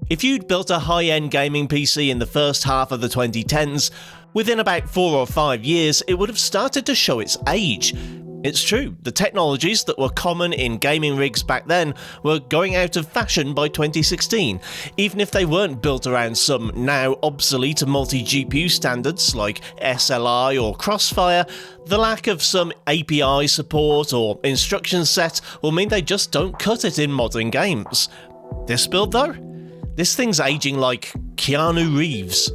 If you'd built a high-end gaming PC in the first half of the 2010s, within about 4 or 5 years it would have started to show its age. It's true, the technologies that were common in gaming rigs back then were going out of fashion by 2016, even if they weren't built around some now obsolete multi-GPU standards like SLI or Crossfire. The lack of some API support or instruction set will mean they just don't cut it in modern games. This build though? This thing's aging like Keanu Reeves.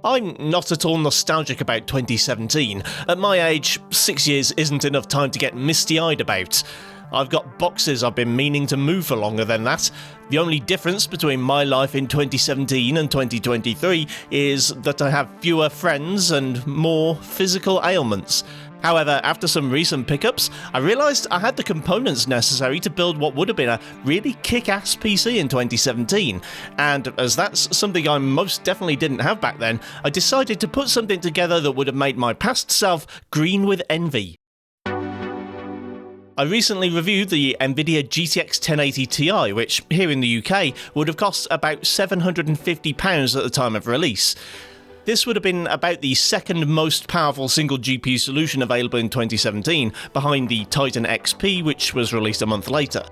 I'm not at all nostalgic about 2017. At my age, 6 years isn't enough time to get misty-eyed about. I've got boxes I've been meaning to move for longer than that. The only difference between my life in 2017 and 2023 is that I have fewer friends and more physical ailments. However, after some recent pickups, I realised I had the components necessary to build what would have been a really kick-ass PC in 2017, and as that's something I most definitely didn't have back then, I decided to put something together that would have made my past self green with envy. I recently reviewed the Nvidia GTX 1080 Ti, which here in the UK would have cost about £750 at the time of release. This would have been about the second most powerful single GPU solution available in 2017, behind the Titan XP, which was released a month later.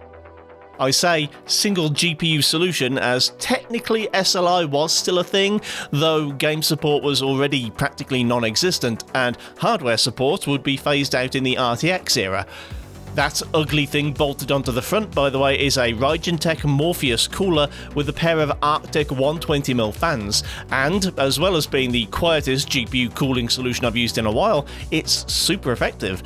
I say single GPU solution as technically SLI was still a thing, though game support was already practically non-existent, and hardware support would be phased out in the RTX era. That ugly thing bolted onto the front, by the way, is a Rygen Morpheus cooler with a pair of Arctic 120mm fans, and as well as being the quietest GPU cooling solution I've used in a while, it's super effective.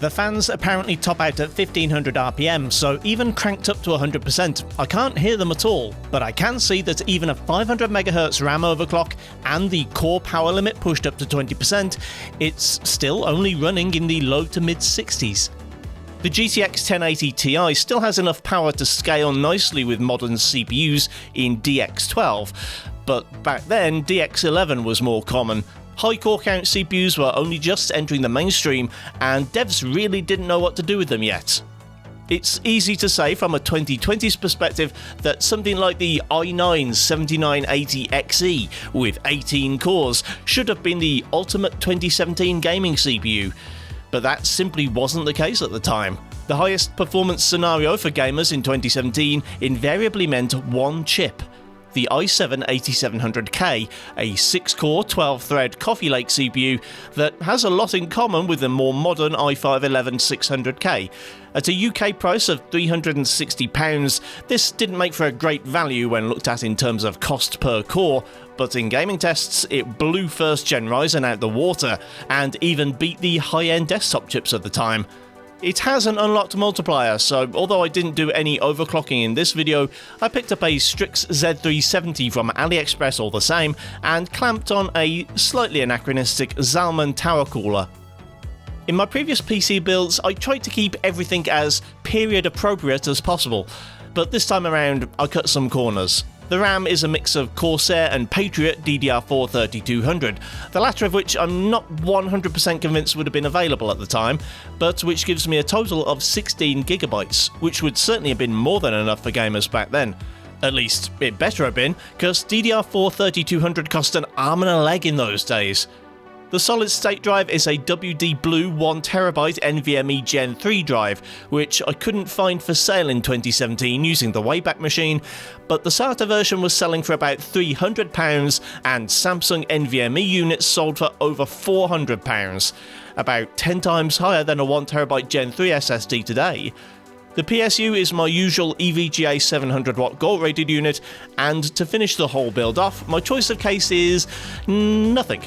The fans apparently top out at 1500 RPM, so even cranked up to 100%, I can't hear them at all, but I can see that even a 500MHz RAM overclock and the core power limit pushed up to 20%, it's still only running in the low to mid 60s. The GTX 1080 Ti still has enough power to scale nicely with modern CPUs in DX12, but back then DX11 was more common. High core count CPUs were only just entering the mainstream, and devs really didn't know what to do with them yet. It's easy to say from a 2020s perspective that something like the i9 7980XE with 18 cores should have been the ultimate 2017 gaming CPU. But that simply wasn't the case at the time. The highest performance scenario for gamers in 2017 invariably meant one chip, the i7-8700K, a 6-core 12-thread Coffee Lake CPU that has a lot in common with the more modern i5-11600K. At a UK price of £360, this didn't make for a great value when looked at in terms of cost per core, but in gaming tests it blew first-gen Ryzen out the water, and even beat the high-end desktop chips at the time. It has an unlocked multiplier, so although I didn't do any overclocking in this video, I picked up a Strix Z370 from AliExpress all the same, and clamped on a slightly anachronistic Zalman tower cooler. In my previous PC builds, I tried to keep everything as period appropriate as possible, but this time around I cut some corners. The RAM is a mix of Corsair and Patriot DDR4 3200, the latter of which I'm not 100% convinced would have been available at the time, but which gives me a total of 16GB, which would certainly have been more than enough for gamers back then. At least, it better have been, because DDR4 3200 cost an arm and a leg in those days. The solid-state drive is a WD Blue 1TB NVMe Gen 3 drive, which I couldn't find for sale in 2017 using the Wayback Machine, but the SATA version was selling for about £300, and Samsung NVMe units sold for over £400, about 10 times higher than a 1TB Gen 3 SSD today. The PSU is my usual EVGA 700W gold-rated unit, and to finish the whole build off, my choice of case is nothing.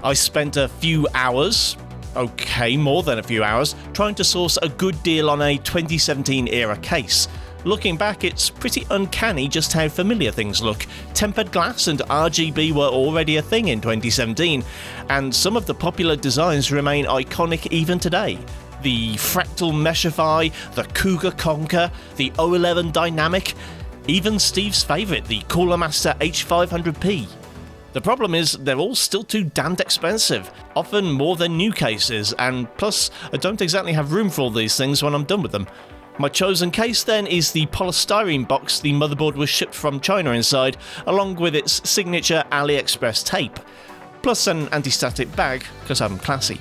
I spent a few hours, okay, more than a few hours, trying to source a good deal on a 2017 era case. Looking back, it's pretty uncanny just how familiar things look. Tempered glass and RGB were already a thing in 2017, and some of the popular designs remain iconic even today. The Fractal Meshify, the Cougar Conquer, the O11 Dynamic, even Steve's favourite, the Cooler Master H500P. The problem is they're all still too damned expensive, often more than new cases, and plus I don't exactly have room for all these things when I'm done with them. My chosen case then is the polystyrene box the motherboard was shipped from China inside, along with its signature AliExpress tape, plus an anti-static bag, because I'm classy.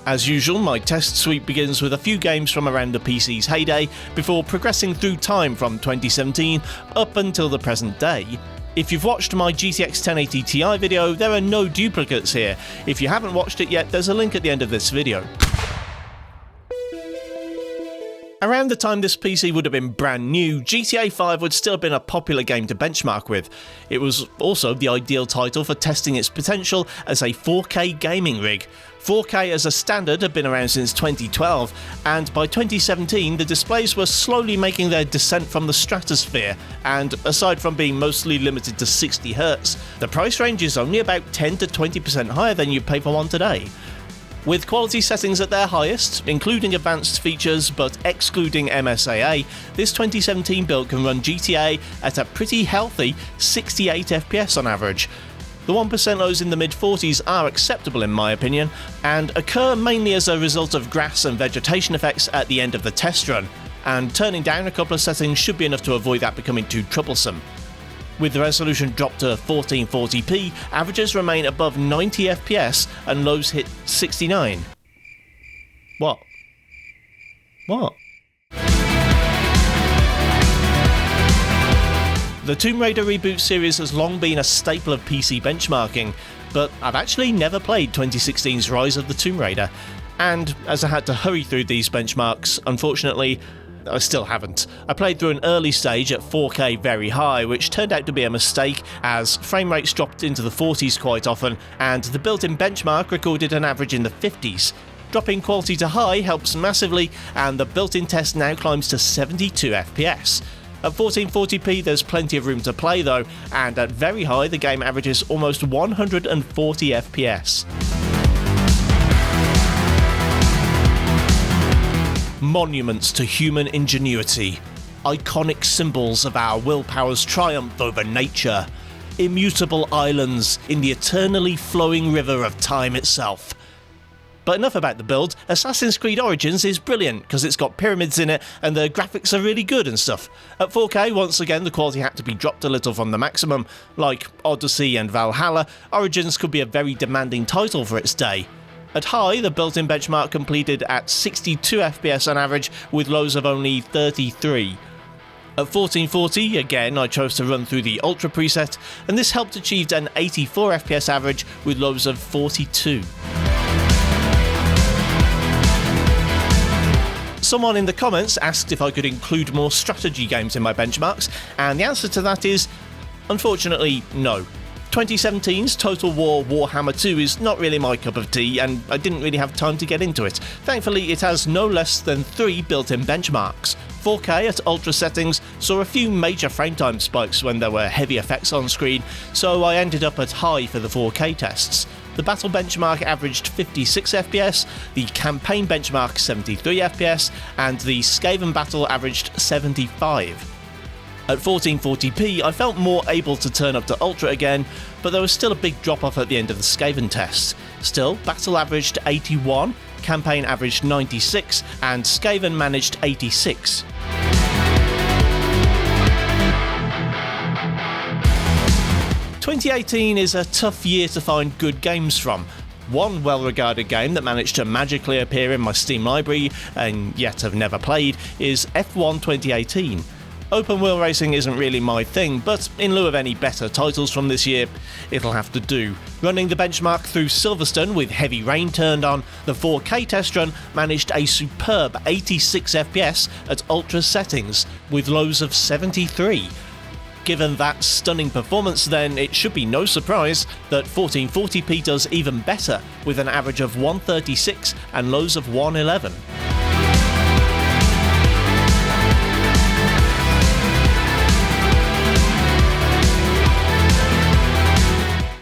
As usual, my test suite begins with a few games from around the PC's heyday, before progressing through time from 2017 up until the present day. If you've watched my GTX 1080 Ti video, there are no duplicates here. If you haven't watched it yet, there's a link at the end of this video. Around the time this PC would have been brand new, GTA 5 would still have been a popular game to benchmark with. It was also the ideal title for testing its potential as a 4K gaming rig. 4K as a standard had been around since 2012, and by 2017 the displays were slowly making their descent from the stratosphere, and aside from being mostly limited to 60Hz, the price range is only about 10 to 20% higher than you'd pay for one today. With quality settings at their highest, including advanced features but excluding MSAA, this 2017 build can run GTA at a pretty healthy 68 FPS on average. The 1% lows in the mid-40s are acceptable in my opinion, and occur mainly as a result of grass and vegetation effects at the end of the test run, and turning down a couple of settings should be enough to avoid that becoming too troublesome. With the resolution dropped to 1440p, averages remain above 90 FPS and lows hit 69. What? The Tomb Raider reboot series has long been a staple of PC benchmarking, but I've actually never played 2016's Rise of the Tomb Raider, and as I had to hurry through these benchmarks, unfortunately, I still haven't. I played through an early stage at 4K very high, which turned out to be a mistake as frame rates dropped into the 40s quite often, and the built-in benchmark recorded an average in the 50s. Dropping quality to high helps massively, and the built-in test now climbs to 72 FPS. At 1440p there's plenty of room to play though, and at very high the game averages almost 140 FPS. Monuments to human ingenuity, iconic symbols of our willpower's triumph over nature, immutable islands in the eternally flowing river of time itself. But enough about the build. Assassin's Creed Origins is brilliant because it's got pyramids in it and the graphics are really good and stuff. At 4K, once again the quality had to be dropped a little from the maximum. Like Odyssey and Valhalla, Origins could be a very demanding title for its day. At high, the built-in benchmark completed at 62 FPS on average with lows of only 33. At 1440, again I chose to run through the Ultra preset, and this helped achieve an 84 FPS average with lows of 42. Someone in the comments asked if I could include more strategy games in my benchmarks, and the answer to that is, unfortunately, no. 2017's Total War Warhammer 2 is not really my cup of tea, and I didn't really have time to get into it. Thankfully, it has no less than 3 built-in benchmarks. 4K at ultra settings saw a few major frame time spikes when there were heavy effects on screen, so I ended up at high for the 4K tests. The battle benchmark averaged 56 FPS, the campaign benchmark 73 FPS, and the Skaven battle averaged 75. At 1440p, I felt more able to turn up to Ultra again, but there was still a big drop off at the end of the Skaven test. Still, battle averaged 81, campaign averaged 96, and Skaven managed 86. "2018 is a tough year to find good games from. One well-regarded game that managed to magically appear in my Steam library, and yet have never played, is F1 2018. Open wheel racing isn't really my thing, but in lieu of any better titles from this year, it'll have to do. Running the benchmark through Silverstone with heavy rain turned on, the 4K test run managed a superb 86 FPS at ultra settings, with lows of 73. Given that stunning performance then, it should be no surprise that 1440p does even better, with an average of 136 and lows of 111.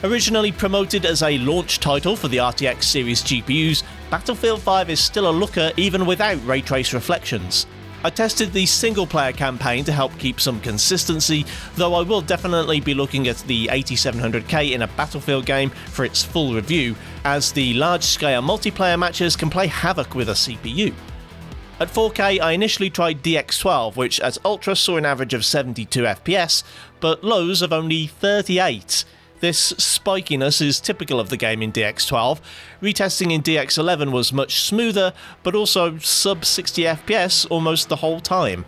Originally promoted as a launch title for the RTX series GPUs, Battlefield 5 is still a looker even without ray trace reflections. I tested the single-player campaign to help keep some consistency, though I will definitely be looking at the 8700K in a Battlefield game for its full review, as the large-scale multiplayer matches can play havoc with a CPU. At 4K, I initially tried DX12, which at Ultra saw an average of 72 FPS, but lows of only 38. This spikiness is typical of the game in DX12. Retesting in DX11 was much smoother, but also sub 60 FPS almost the whole time.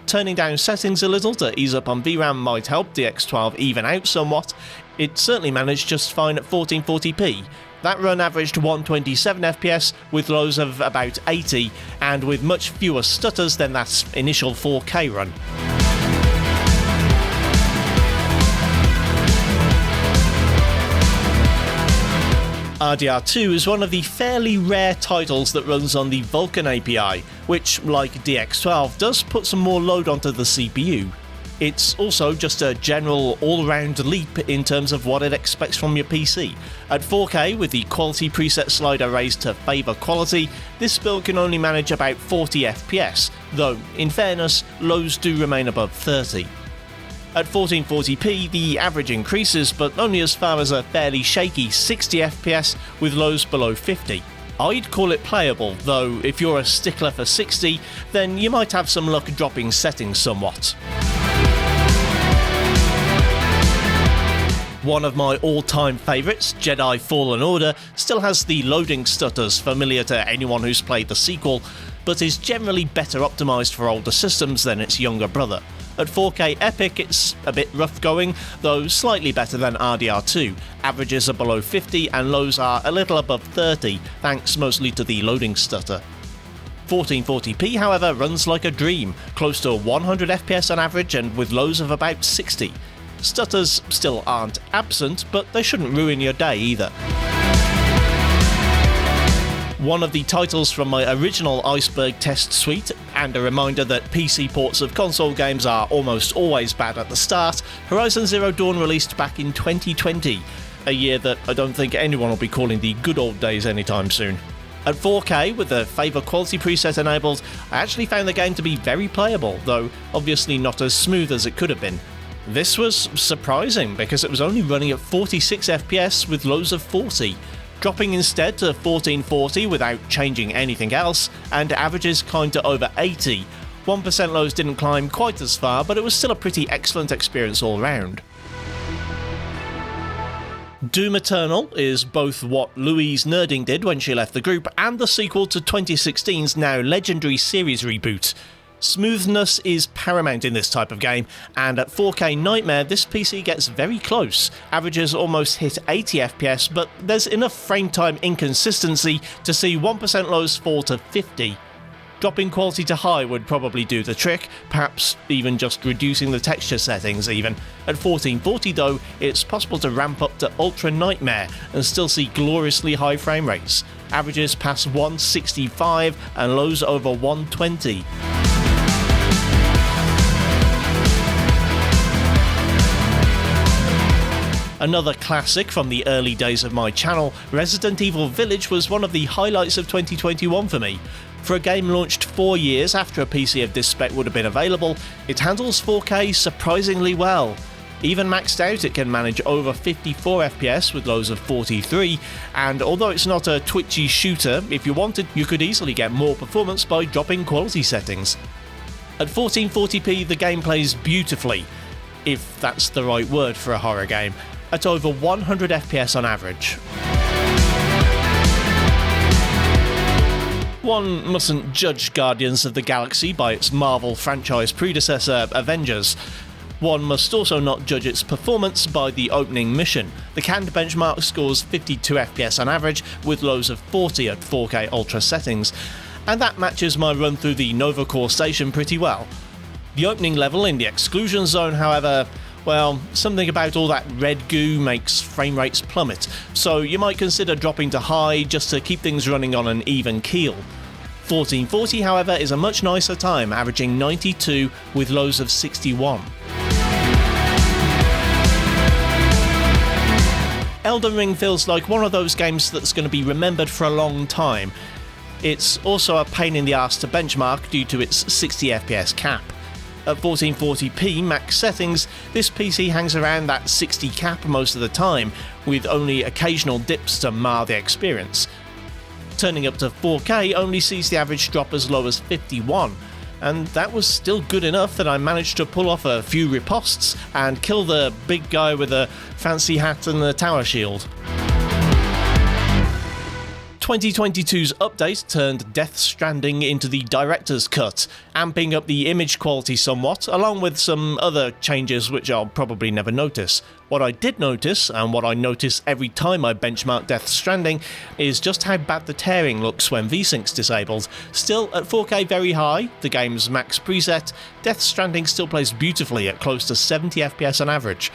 Turning down settings a little to ease up on VRAM might help DX12 even out somewhat. It certainly managed just fine at 1440p. That run averaged 127 FPS with lows of about 80, and with much fewer stutters than that initial 4K run. RDR2 is one of the fairly rare titles that runs on the Vulkan API, which, like DX12, does put some more load onto the CPU. It's also just a general all-round leap in terms of what it expects from your PC. At 4K, with the quality preset slider raised to favour quality, this build can only manage about 40 FPS, though, in fairness, lows do remain above 30. At 1440p, the average increases, but only as far as a fairly shaky 60 FPS with lows below 50. I'd call it playable, though if you're a stickler for 60, then you might have some luck dropping settings somewhat. One of my all-time favourites, Jedi Fallen Order, still has the loading stutters familiar to anyone who's played the sequel, but is generally better optimised for older systems than its younger brother. At 4K Epic, it's a bit rough going, though slightly better than RDR2. Averages are below 50 and lows are a little above 30, thanks mostly to the loading stutter. 1440p, however, runs like a dream, close to 100 FPS on average and with lows of about 60. Stutters still aren't absent, but they shouldn't ruin your day either. One of the titles from my original Iceberg test suite, and a reminder that PC ports of console games are almost always bad at the start, Horizon Zero Dawn released back in 2020, a year that I don't think anyone will be calling the good old days anytime soon. At 4K, with the favour quality preset enabled, I actually found the game to be very playable, though obviously not as smooth as it could have been. This was surprising because it was only running at 46 FPS with lows of 40. Dropping instead to 1440 without changing anything else, and averages climbed to over 80. 1% lows didn't climb quite as far, but it was still a pretty excellent experience all round. Doom Eternal is both what Louise Nerding did when she left the group, and the sequel to 2016's now legendary series reboot. Smoothness is paramount in this type of game, and at 4K Nightmare this PC gets very close. Averages almost hit 80 FPS, but there's enough frame time inconsistency to see 1% lows fall to 50. Dropping quality to high would probably do the trick, perhaps even just reducing the texture settings even. At 1440 though, it's possible to ramp up to Ultra Nightmare and still see gloriously high frame rates. Averages past 165 and lows over 120. Another classic from the early days of my channel, Resident Evil Village was one of the highlights of 2021 for me. For a game launched 4 years after a PC of this spec would have been available, it handles 4K surprisingly well. Even maxed out, it can manage over 54 FPS with lows of 43, and although it's not a twitchy shooter, if you wanted, you could easily get more performance by dropping quality settings. At 1440p, the game plays beautifully, if that's the right word for a horror game, at over 100 FPS on average. One mustn't judge Guardians of the Galaxy by its Marvel franchise predecessor, Avengers. One must also not judge its performance by the opening mission. The canned benchmark scores 52 FPS on average, with lows of 40 at 4K Ultra settings, and that matches my run through the Nova Core station pretty well. The opening level in the exclusion zone, however, well, something about all that red goo makes frame rates plummet, so you might consider dropping to high just to keep things running on an even keel. 1440, however, is a much nicer time, averaging 92 with lows of 61. Elden Ring feels like one of those games that's going to be remembered for a long time. It's also a pain in the ass to benchmark due to its 60 FPS cap. At 1440p max settings, this PC hangs around that 60 cap most of the time, with only occasional dips to mar the experience. Turning up to 4K only sees the average drop as low as 51, and that was still good enough that I managed to pull off a few ripostes and kill the big guy with the fancy hat and the tower shield. 2022's update turned Death Stranding into the director's cut, amping up the image quality somewhat, along with some other changes which I'll probably never notice. What I did notice, and what I notice every time I benchmark Death Stranding, is just how bad the tearing looks when VSync's disabled. Still, at 4K very high, the game's max preset, Death Stranding still plays beautifully at close to 70 FPS on average.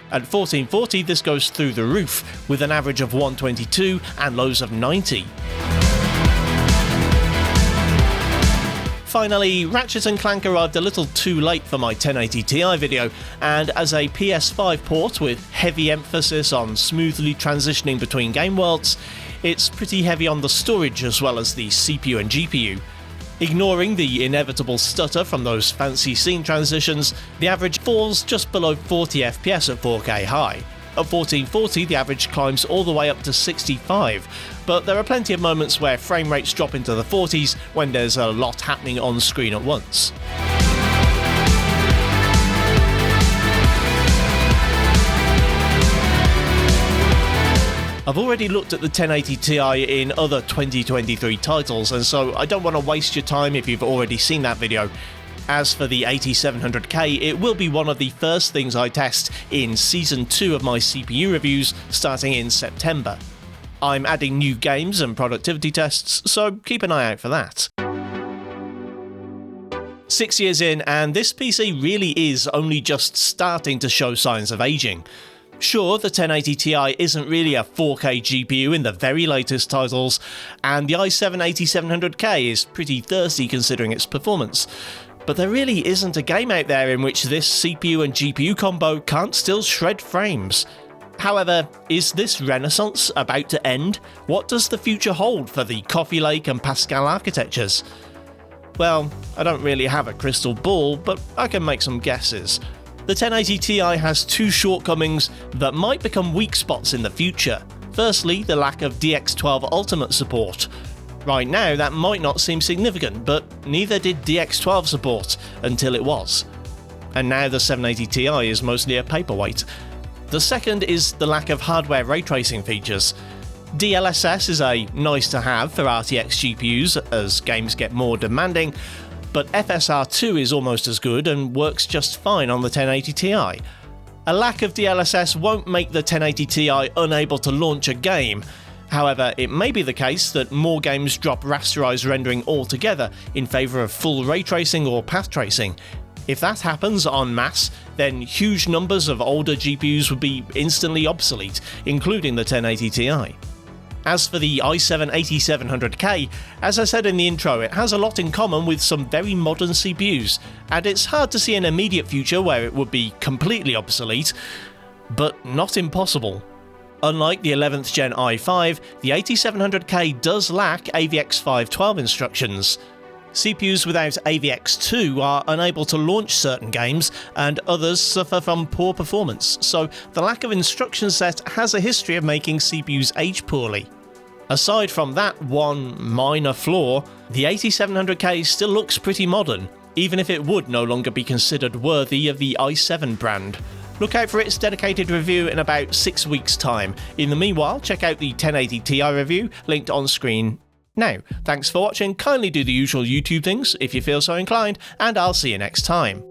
At 1440 this goes through the roof, with an average of 122 and lows of 90. Finally, Ratchet & Clank arrived a little too late for my 1080 Ti video, and as a PS5 port with heavy emphasis on smoothly transitioning between game worlds, it's pretty heavy on the storage as well as the CPU and GPU. Ignoring the inevitable stutter from those fancy scene transitions, the average falls just below 40 FPS at 4K high. At 1440 the average climbs all the way up to 65, but there are plenty of moments where frame rates drop into the 40s when there's a lot happening on screen at once. I've already looked at the 1080 Ti in other 2023 titles, and so I don't want to waste your time if you've already seen that video. As for the 8700K, it will be one of the first things I test in Season 2 of my CPU reviews starting in September. I'm adding new games and productivity tests, so keep an eye out for that. 6 years in, and this PC really is only just starting to show signs of aging. Sure, the 1080 Ti isn't really a 4K GPU in the very latest titles, and the i7-8700K is pretty thirsty considering its performance. But there really isn't a game out there in which this CPU and GPU combo can't still shred frames. However, is this renaissance about to end? What does the future hold for the Coffee Lake and Pascal architectures? Well, I don't really have a crystal ball, but I can make some guesses. The 1080 Ti has two shortcomings that might become weak spots in the future. Firstly, the lack of DX12 Ultimate support. Right now that might not seem significant, but neither did DX12 support until it was. And now the 780 Ti is mostly a paperweight. The second is the lack of hardware ray tracing features. DLSS is a nice to have for RTX GPUs as games get more demanding, but FSR2 is almost as good and works just fine on the 1080 Ti. A lack of DLSS won't make the 1080 Ti unable to launch a game. However, it may be the case that more games drop rasterized rendering altogether in favour of full ray tracing or path tracing. If that happens en masse, then huge numbers of older GPUs would be instantly obsolete, including the 1080 Ti. As for the i7-8700K, as I said in the intro, it has a lot in common with some very modern CPUs, and it's hard to see an immediate future where it would be completely obsolete, but not impossible. Unlike the 11th gen i5, the 8700K does lack AVX512 instructions. CPUs without AVX2 are unable to launch certain games, and others suffer from poor performance, so the lack of instruction set has a history of making CPUs age poorly. Aside from that one minor flaw, the 8700K still looks pretty modern, even if it would no longer be considered worthy of the i7 brand. Look out for its dedicated review in about 6 weeks' time. In the meanwhile, check out the 1080 Ti review, linked on screen now. Thanks for watching, kindly do the usual YouTube things if you feel so inclined, and I'll see you next time.